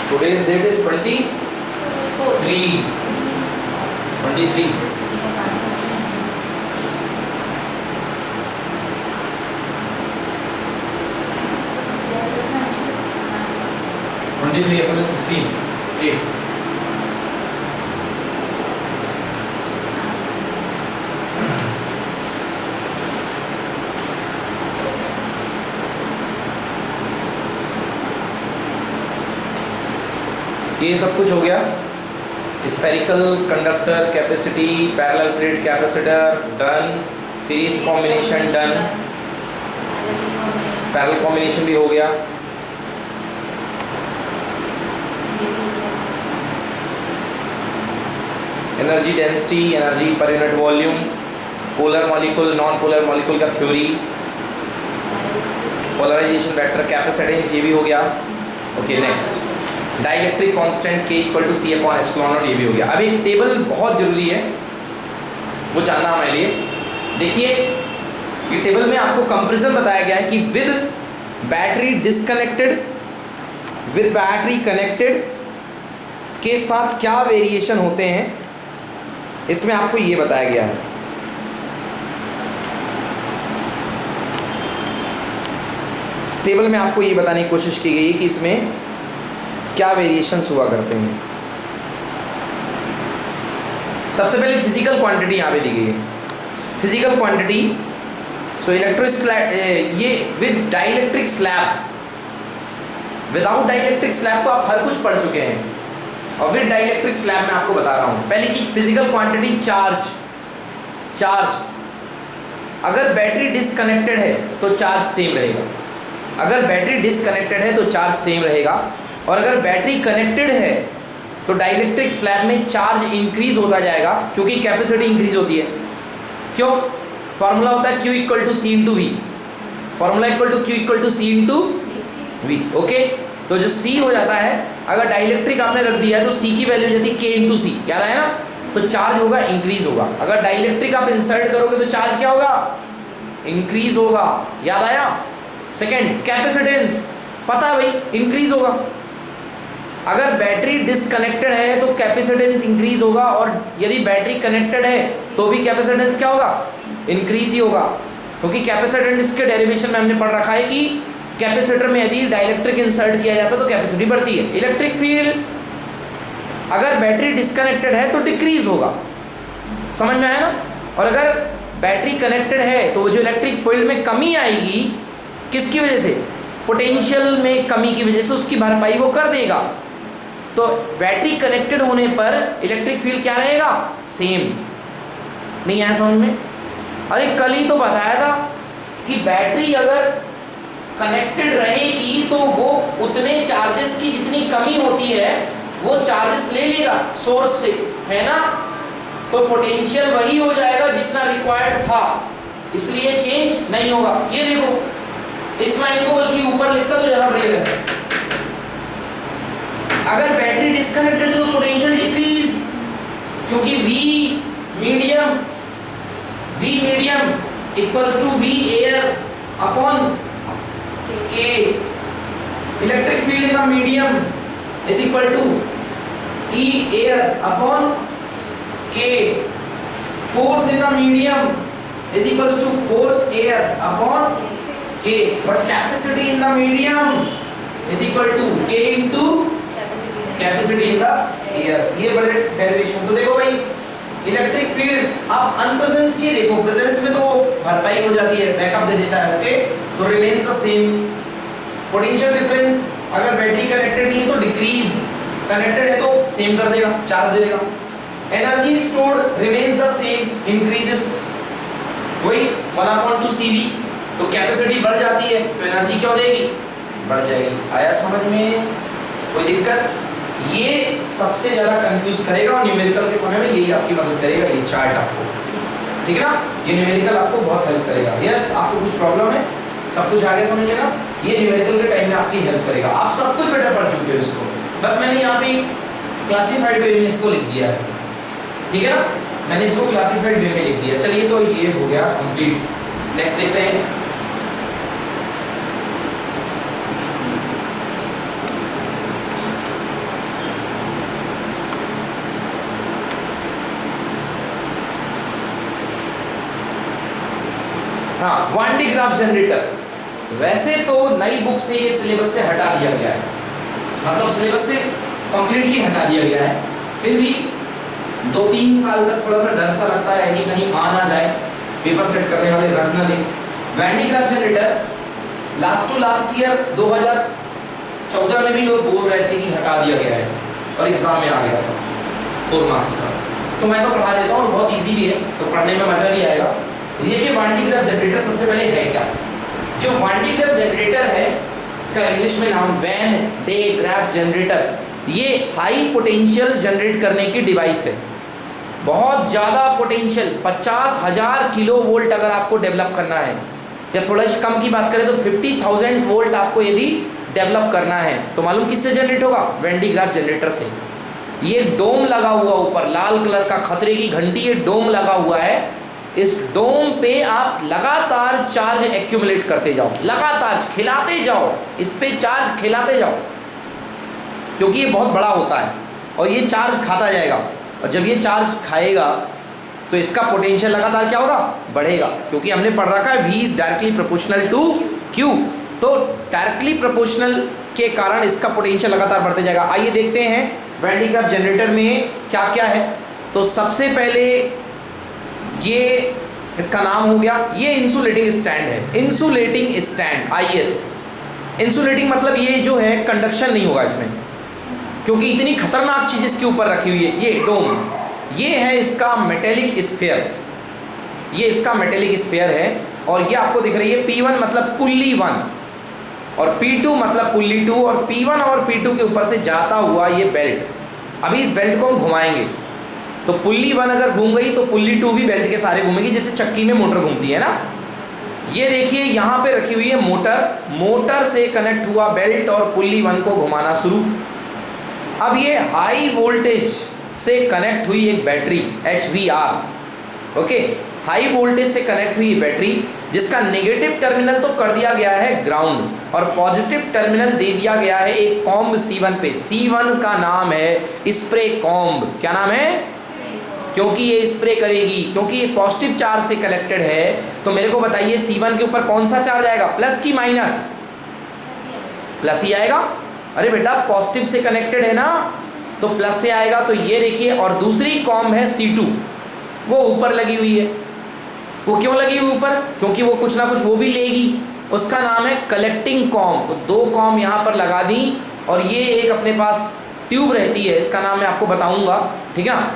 Today's date is 23. 23. April 16. 8. ये सब कुछ हो गया। Spherical conductor capacity, parallel plate capacitor done, series combination done, parallel combination भी हो गया। Energy density, energy per unit volume, polar molecule, non polar molecule का थ्योरी, पोलराइजेशन वेक्टर, कैपेसिटेंस, ये भी हो गया। Okay next, dielectric constant K equal to C upon epsilon naught, ये भी हो गया। अब एक टेबल बहुत जरूरी है, वो जानना हमारे लिए। देखिए ये टेबल में आपको कंपैरिजन बताया गया है कि with battery disconnected, with battery connected के साथ क्या वेरिएशन होते हैं, इसमें आपको ये बताया गया है। इस टेबल में आपको ये बताने की कोशिश की गई है कि इसमें क्या वेरिएशंस हुआ करते हैं। सबसे पहले फिजिकल क्वांटिटी यहाँ पे दी गई है। Physical quantity, so electric slab, ये with dielectric slab, without dielectric slab तो आप हर कुछ पढ़ चुके हैं, और विद डाइलेक्ट्रिक स्लैब में आपको बता रहा हूँ। पहली चीज फिजिकल क्वांटिटी चार्ज। अगर बैटरी डिस्कनेक्टेड है तो चार्ज सेम रहेगा, अगर बैटरी डिस्कनेक्टेड है तो चार्ज सेम रहेगा, और अगर बैटरी कनेक्टेड है तो डाइलेक्ट्रिक स्लैब में चार्ज इंक्रीज होता जाएगा, क्योंकि कैपेसिटी इंक्रीज होती है। क्यों? फॉर्मूला होता है Q equal to C into V, formula equal to Q equal to C into V. Okay, तो जो C हो जाता है, अगर डाइलेक्ट्रिक आपने रख दिया है तो C की वैल्यू हो जाती है K इंटू C, याद आया ना? तो चार्ज होगा, इंक्रीज होगा। अगर डाइलेक्ट्रिक आप इंसर्ट करोगे तो चार्ज क्या होगा? इंक्रीज होगा, याद आया? सेकेंड, कैपेसिटेंस, पता है भाई, इंक्रीज होगा। अगर बैटरी डिस्कनेक्टेड है तो कैपेसिटेंस इंक्रीज होगा, और यदि बैटरी कनेक्टेड है तो भी कैपेसिटेंस क्या होगा? इंक्रीज ही होगा, क्योंकि कैपेसिटेंस के डेरिवेशन में हमने पढ़ रखा है कि कैपेसिटर में यदि डाइलेक्ट्रिक इंसर्ट किया जाता है तो कैपेसिटी बढ़ती है। इलेक्ट्रिक फील्ड, अगर बैटरी डिस्कनेक्टेड है तो डिक्रीज होगा, समझ में आया ना? और अगर बैटरी कनेक्टेड है तो जो इलेक्ट्रिक फील्ड में कमी आएगी, किसकी वजह से? पोटेंशियल में कमी की वजह से उसकी भरपाई वो कर देगा। तो बैटरी कनेक्टेड होने पर इलेक्ट्रिक फील्ड क्या रहेगा? सेम। नहीं आया समझ में? अरे कल ही तो बताया था कि बैटरी अगर कनेक्टेड रहेगी तो वो उतने चार्जेस की जितनी कमी होती है वो चार्जेस ले लेगा सोर्स से, है ना? तो पोटेंशियल वही हो जाएगा जितना रिक्वायर्ड था, इसलिए चेंज नहीं होगा। ये देखो, इस लाइन को बल्कि ऊपर लिखता तो ज्यादा बढ़िया रहता। अगर बैटरी डिस्कनेक्टेड है तो पोटेंशियल डिक्रीज, क्योंकि V medium equals to V air upon K। Electric field in the medium is equal to E air upon K। Force in the medium is equals to force air upon K। But capacity in the medium is equal to K into capacity in the air. ये बड़े derivation. तो देखो भाई, electric field आप अनप्रेजेंस की देखो, presence में तो भरपाई हो जाती है, बैकअप दे देता है। ओके, तो remains the same. Potential difference, अगर बैटरी कनेक्टेड नहीं है तो डिक्रीज, कनेक्टेड है तो सेम कर देगा, चार्ज दे देगा। Energy stored remains the same, increases, वही 1/2CV। तो कैपेसिटी बढ़ जाती है तो एनर्जी क्या हो जाएगी? बढ़ जाएगी। आया समझ में? कोई दिक्कत? ये सबसे ज्यादा कंफ्यूज करेगा, और न्यूमेरिकल के समय में यही आपकी मदद करेगा, ये चार्ट आपको, ठीक है ना? ये न्यूमेरिकल आपको बहुत हेल्प करेगा। यस, आपको कुछ प्रॉब्लम है, सब कुछ आगे समझ में ना? ये न्यूमेरिकल के टाइम में आपकी हेल्प करेगा। आप सब कुछ बेटर पढ़ चुके हो इसको, बस मैंने यहाँ पे क्लासिफाइड वे में इसको लिख दिया है, ठीक है ना? मैंने इसको क्लासिफाइड वे में लिख दिया। चलिए, तो ये हो गया कंप्लीट। नेक्स्ट देखते हैं। हाँ, वान डी ग्राफ जनरेटर। वैसे तो नई बुक से ये सिलेबस से हटा दिया गया है, मतलब सिलेबस से कंप्लीटली हटा दिया गया है, फिर भी 2-3 साल तक थोड़ा सा डर सा लगता है कि कहीं आ ना जाए, पेपर सेट करने वाले रख ना दें। Van de Graaff generator last year 2014 में भी लोग बोल रहे थे कि हटा दिया गया है और एग्जाम में आ गया था 4 मार्क्स का। तो मैं तो पढ़ा देता हूँ और बहुत इजी भी है, तो पढ़ने में मज़ा भी आएगा। देखिए वान डी ग्राफ जनरेटर सबसे पहले है क्या। जो वान डी ग्राफ जनरेटर है, इसका इंग्लिश में नाम वैन डे ग्राफ जनरेटर, ये हाई पोटेंशियल जनरेट करने की डिवाइस है। बहुत ज़्यादा पोटेंशियल 50,000 किलो वोल्ट अगर आपको डेवलप करना है, या थोड़ा सी कम की बात करें तो 50,000 वोल्ट आपको यदि डेवलप करना है, तो मालूम किससे जनरेट होगा? वान डी ग्राफ जनरेटर से। ये डोम लगा हुआ ऊपर लाल कलर का खतरे की घंटी, ये डोम लगा हुआ है। इस डोम पे आप लगातार चार्ज एक्यूमुलेट करते जाओ, लगातार खिलाते जाओ, इस पे चार्ज खिलाते जाओ, क्योंकि ये बहुत बड़ा होता है और ये चार्ज खाता जाएगा। और जब ये चार्ज खाएगा तो इसका पोटेंशियल लगातार क्या होगा? बढ़ेगा, क्योंकि हमने पढ़ रखा है V is directly proportional to Q। तो डायरेक्टली प्रोपोर्शनल के कारण इसका पोटेंशियल लगातार बढ़ते जाएगा। आइए देखते हैं वान डी ग्राफ जनरेटर में क्या क्या है। तो सबसे पहले ये इसका नाम हो गया, ये इंसुलेटिंग स्टैंड है, इंसुलेटिंग स्टैंड IS। इंसुलेटिंग मतलब ये जो है कंडक्शन नहीं होगा इसमें, क्योंकि इतनी खतरनाक चीज इसके ऊपर रखी हुई है। ये डोम, ये है इसका मेटेलिक स्फीयर, ये इसका मेटेलिक स्फीयर है। और ये आपको दिख रही है P1 मतलब पुल्ली 1 और P2 मतलब पुल्ली 2, और P1 और P2 के ऊपर से जाता हुआ ये बेल्ट। अभी इस बेल्ट को हम घुमाएंगे, तो पुल्ली 1 अगर घूम गई तो पुल्ली 2 भी बेल्ट के सारे घूमेगी, जैसे चक्की में मोटर घूमती है ना। ये देखिए यहाँ पे रखी हुई है मोटर, मोटर से कनेक्ट हुआ बेल्ट और पुल्ली 1 को घुमाना शुरू। अब ये हाई वोल्टेज से कनेक्ट हुई एक battery HVR, okay, high voltage से कनेक्ट हुई बैटरी, जिसका नेगेटिव टर्मिनल तो कर दिया गया है ग्राउंड और पॉजिटिव टर्मिनल दे दिया गया है एक कॉम्ब C1 पे। C1 का नाम है स्प्रे कॉम्ब। क्या नाम है? क्योंकि ये स्प्रे करेगी, क्योंकि ये पॉजिटिव चार्ज से कनेक्टेड है। तो मेरे को बताइए C1 के ऊपर कौन सा चार्ज आएगा, प्लस की माइनस? प्लस ही आएगा। अरे बेटा पॉजिटिव से कनेक्टेड है ना, तो प्लस से आएगा। तो ये देखिए, और दूसरी कॉम्ब है C2, वो ऊपर लगी हुई है। वो क्यों लगी हुई ऊपर? क्योंकि वो कुछ ना कुछ वो भी लेगी, उसका नाम है कलेक्टिंग कॉम्ब। तो 2 कॉम्ब यहाँ पर लगा दी, और ये एक अपने पास ट्यूब रहती है, इसका नाम मैं आपको बताऊंगा, ठीक है ना।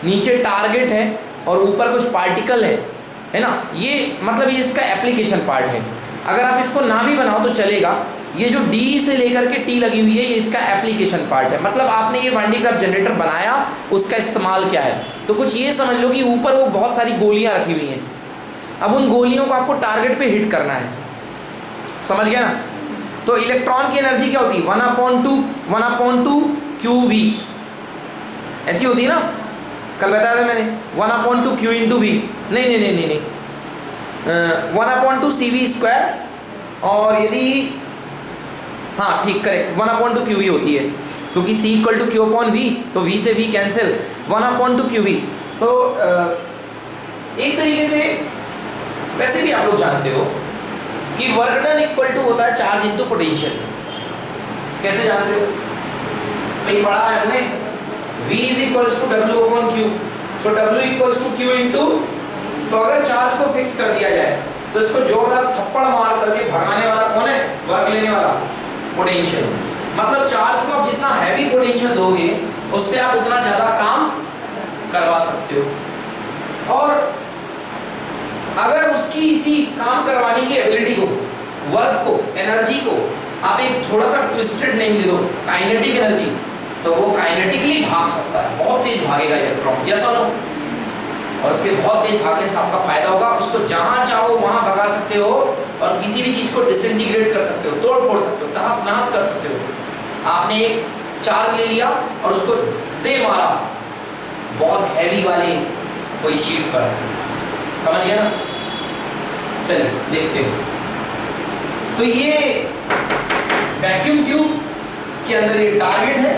नीचे टारगेट है और ऊपर कुछ पार्टिकल है ना। ये मतलब ये इसका एप्लीकेशन पार्ट है। अगर आप इसको ना भी बनाओ तो चलेगा। ये जो D से लेकर के T लगी हुई है, ये इसका एप्लीकेशन पार्ट है। मतलब आपने ये वान डी ग्राफ जनरेटर बनाया, उसका इस्तेमाल क्या है। तो कुछ ये समझ लो कि ऊपर वो बहुत सारी गोलियां रखी हुई हैं, अब उन गोलियों को आपको टारगेट पे हिट करना है, समझ गया ना। तो इलेक्ट्रॉन की एनर्जी क्या होती है? 1/2 QV, ऐसी होती है ना, कल बताया था मैंने। 1/2 Q × V, नहीं 1/2 CV², और यदि हाँ ठीक करेक्ट 1/2 QV होती है, क्योंकि C = Q/V, तो V से V कैंसिल, 1/2 QV। तो एक तरीके से वैसे भी आप लोग जानते हो कि वर्क डन इक्वल टू होता है चार्ज इनटू पोटेंशियल। कैसे जानते हो? भाई पढ़ा है हमने, V = W/Q। सो W = Q इनटू, तो अगर चार्ज को फिक्स कर दिया जाए तो इसको जोरदार थप्पड़ मार करके भगाने वाला कौन है? वर्क लेने वाला, पोटेंशियल। मतलब चार्ज को आप जितना हैवी पोटेंशियल दोगे, उससे आप उतना ज्यादा काम करवा सकते हो। और अगर उसकी इसी काम करवाने की एबिलिटी को, वर्क को, एनर्जी को आप एक थोड़ा सा ट्विस्टेड नेम दे दो, काइनेटिक एनर्जी, तो वो काइनेटिकली भाग सकता है, बहुत तेज भागेगा इलेक्ट्रॉन, यस और नो। और इसके बहुत तेज भागने से आपका फायदा होगा, उसको जहां चाहो वहां भगा सकते हो, और किसी भी चीज को डिसइंटीग्रेट कर सकते हो, तोड़ फोड़ सकते हो, तहस नहस कर सकते हो। आपने एक चार्ज ले लिया और उसको दे मारा बहुत हैवी वाले कोई शीट पर, समझ गया ना। चलिए देखते हैं। तो ये वैक्यूम ट्यूब के अंदर ये टारगेट है,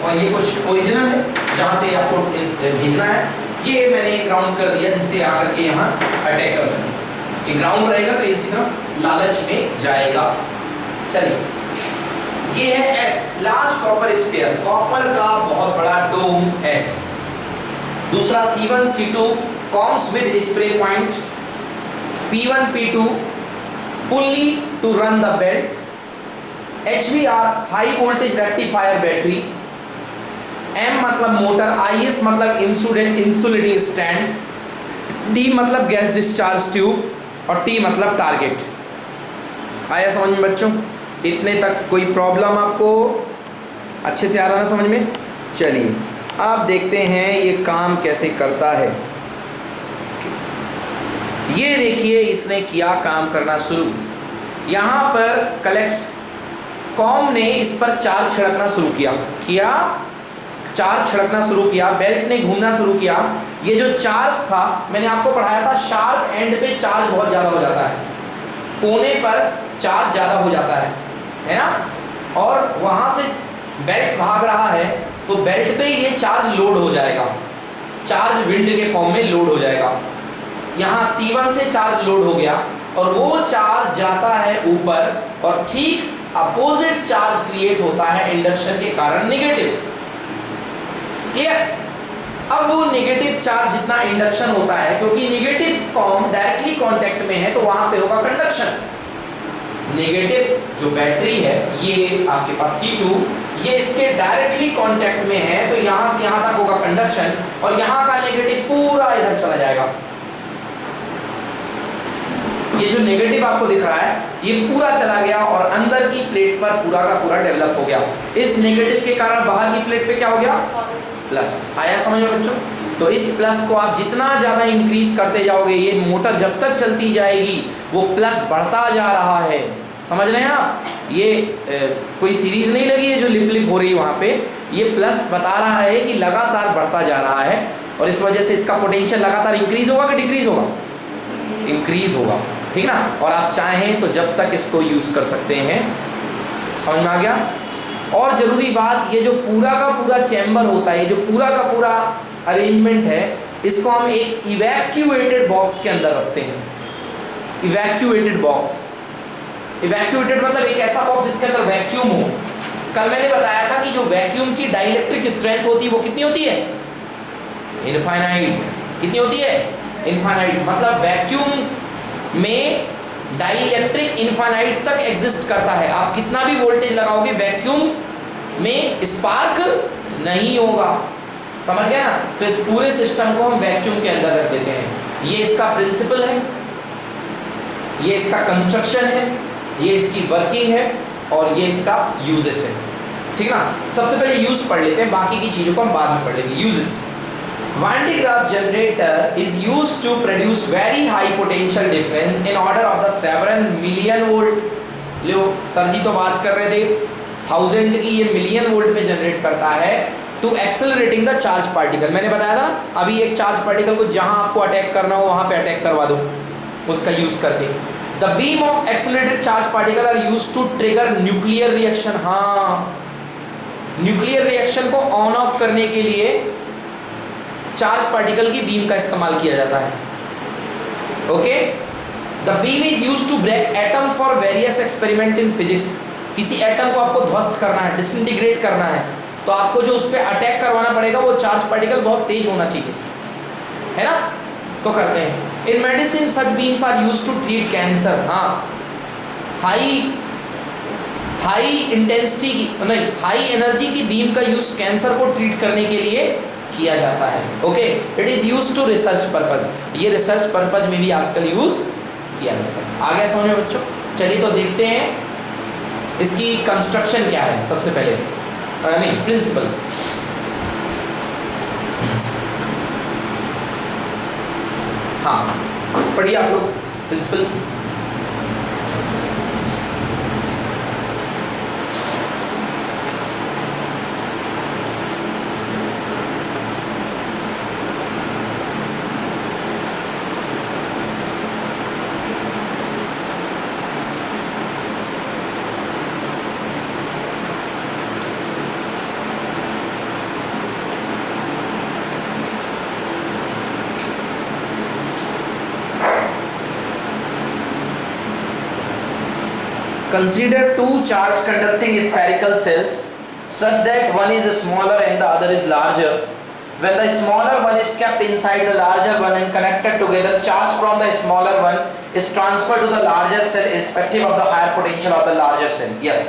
और ये कुछ ओरिजिनल है जहां से आपको भेजना है। ये मैंने ग्राउंड कर दिया जिससे आकर के यहाँ अटैक कर सके। ये ग्राउंड रहेगा तो इसकी तरफ लालच में जाएगा। चलिए, ये है S, large copper sphere, copper का बहुत बड़ा डोम एस। दूसरा C1 C2 combs with spray point, P1 P2 pulley to run the belt, HVR high voltage rectifier battery, M मतलब मोटर, IS मतलब इंसुलेटिंग स्टैंड, D मतलब gas discharge tube और T मतलब target. आया समझ में बच्चों? इतने तक कोई प्रॉब्लम आपको अच्छे से आ रहा ना समझ में? चलिए आप देखते हैं ये काम कैसे करता है। ये देखिए इसने किया काम करना शुरू। यहाँ पर कॉम ने इस पर चार्ज छिड़कना शुरू किया, चार्ज छिड़कना शुरू किया, बेल्ट ने घूमना शुरू किया। ये जो चार्ज था मैंने आपको पढ़ाया था, शार्प एंड पे चार्ज बहुत ज़्यादा हो जाता है, कोने पर चार्ज ज़्यादा हो जाता है ना, और वहाँ से बेल्ट भाग रहा है तो बेल्ट पे ये चार्ज लोड हो जाएगा, चार्ज विंड के फॉर्म में लोड हो जाएगा। यहाँ C1 से चार्ज लोड हो गया और वो चार्ज जाता है ऊपर और ठीक अपोजिट चार्ज क्रिएट होता है इंडक्शन के कारण, नेगेटिव। क्लियर? अब वो नेगेटिव चार्ज जितना इंडक्शन होता है, क्योंकि नेगेटिव कॉम डायरेक्टली कांटेक्ट में है तो वहां पे होगा कंडक्शन। नेगेटिव जो बैटरी है ये आपके पास C2, ये इसके डायरेक्टली कांटेक्ट में है तो यहां से यहां तक होगा कंडक्शन और यहां का नेगेटिव पूरा इधर चला जाएगा। ये जो नेगेटिव आपको दिख रहा है ये पूरा चला गया और अंदर की प्लेट पर पूरा का पूरा डेवलप हो गया। इस नेगेटिव के कारण बाहर की प्लेट पे क्या हो गया? प्लस। आया समझ में बच्चों? तो इस प्लस को आप जितना ज़्यादा इंक्रीज करते जाओगे, ये मोटर जब तक चलती जाएगी वो प्लस बढ़ता जा रहा है। समझ रहे हैं आप? ये कोई सीरीज नहीं लगी है जो लिप लिप हो रही है वहाँ पे, ये प्लस बता रहा है कि लगातार बढ़ता जा रहा है और इस वजह से इसका पोटेंशियल लगातार इंक्रीज होगा कि डिक्रीज होगा? इंक्रीज होगा, ठीक ना। और आप चाहें तो जब तक इसको यूज़ कर सकते हैं। समझ में आ गया? और ज़रूरी बात, ये जो पूरा का पूरा चैम्बर होता है, ये जो पूरा का पूरा अरेंजमेंट है, इसको हम एक इवैक्यूएटेड बॉक्स के अंदर रखते हैं। इवैक्यूएटेड बॉक्स, इवैक्यूएटेड मतलब एक ऐसा बॉक्स जिसके अंदर वैक्यूम हो। कल मैंने बताया था कि जो वैक्यूम की डाइलेक्ट्रिक स्ट्रेंथ होती है वो कितनी होती है? इनफाइनाइट। कितनी होती है? इनफाइनाइट। मतलब वैक्यूम में डाइलेक्ट्रिक इनफाइनाइट तक एग्जिस्ट करता है। आप कितना भी वोल्टेज लगाओगे वैक्यूम में स्पार्क नहीं होगा। समझ गया ना? तो इस पूरे सिस्टम को हम वैक्यूम के अंदर रख देते हैं। ये इसका प्रिंसिपल है, ये इसका कंस्ट्रक्शन है, ये इसकी वर्किंग है और ये इसका यूजेस है। ठीक ना? सबसे पहले यूज पढ़ लेते हैं, बाकी की चीजों को हम बाद में पढ़ लेंगे। Uses: Van de Graaff generator is used to produce very high potential difference in order of the several million volt। लो सर जी तो बात कर रहे थे 1000 की, ये मिलियन वोल्ट में जनरेट करता है to accelerating the charge particle. मैंने बताया था अभी एक चार्ज पार्टिकल को जहां आपको अटैक करना हो वहां पे अटैक करवा दो उसका यूज करके। The beam of accelerated charge particle are used to trigger nuclear reaction. हाँ, न्यूक्लियर रिएक्शन को ऑन ऑफ करने के लिए चार्ज पार्टिकल की बीम का इस्तेमाल किया जाता है। Okay, the beam is used to break atom for various experiment in physics. किसी एटम को आपको ध्वस्त करना है, डिसइंटीग्रेट करना है, तो आपको जो उस पर अटैक करवाना पड़ेगा वो चार्ज पार्टिकल बहुत तेज होना चाहिए, है ना? तो करते हैं। In medicine such beams are used to treat cancer. हाँ, हाई इंटेंसिटी की नहीं, हाई एनर्जी की बीम का यूज कैंसर को ट्रीट करने के लिए किया जाता है। Okay, it is use to research purpose. ये रिसर्च पर्पज में भी आजकल यूज किया जाता है। आगे समझ में बच्चों? चलिए तो देखते हैं इसकी कंस्ट्रक्शन क्या है। सबसे पहले नहीं, प्रिंसिपल। हाँ, पढ़िए आप लोग principle. Consider two charge conducting spherical shells such that one is smaller and the other is larger. When the smaller one is kept inside the larger one and connected together, charge from the smaller one is transferred to the larger cell irrespective of the higher potential of the larger cell. Yes,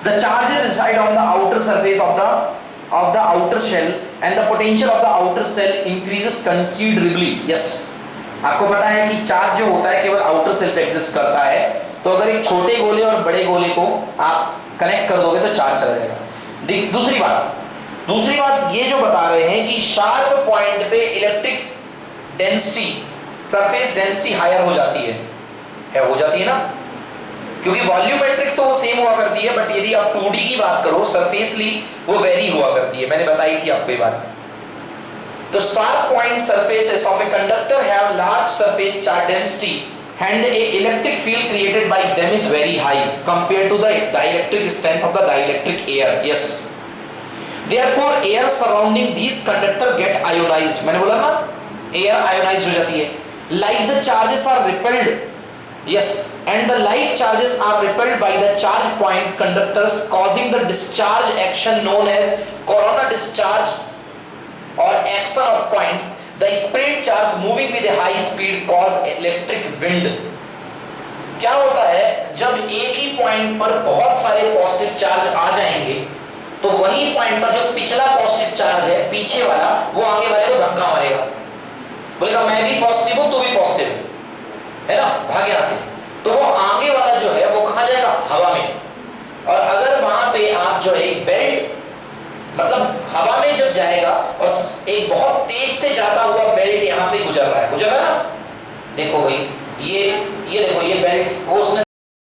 the charges reside on the outer surface of the outer shell and the potential of the outer cell increases considerably. Yes, आपको पता है कि charge जो होता है केवल outer cell पे exist करता है, तो अगर एक छोटे गोले और बड़े गोले को आप कनेक्ट कर दोगे तो चार्ज चला जाएगा। दूसरी बात ये जो बता रहे हैं कि शार्प पॉइंट पे electric density, surface density higher हो जाती है हो जाती है ना, क्योंकि वॉल्यूमेट्रिक तो वो सेम हुआ करती है, बट यदि आप 2D की बात करो सरफेसली वो वेरी हुआ करती है, मैंने बताई थी आपको ये बात। तो sharp point surfaces of a conductor have large surface charge density and a electric field created by them is very high compared to the dielectric strength of the dielectric air. Yes, therefore air surrounding these conductor get ionized. मैंने बोला ना air ionized हो जाती है, like the charges are repelled. Yes, and the like charges are repelled by the charge point conductors causing the discharge action known as corona discharge or action of points. The spirit charge moving with a high speed cause electric wind. क्या होता है जब एक ही point पर बहुत सारे positive charge आ जाएंगे तो वही पॉइंट पर जो पिछला पॉजिटिव चार्ज है पीछे वाला वो आगे वाले को धक्का मारेगा, बोलेगा मैं भी पॉजिटिव हूं तू भी पॉजिटिव है ना, भाग यहां से। तो वो आगे वाला जो है वो कहां जाएगा, हवा में। और अगर वहां पे आप जो है बेल्ट मतलब हवा में जब जाएगा और एक बहुत तेज से जाता हुआ बेल्ट यहाँ पे गुजर रहा है ना, देखो भाई ये देखो ये बेल्ट वो उसने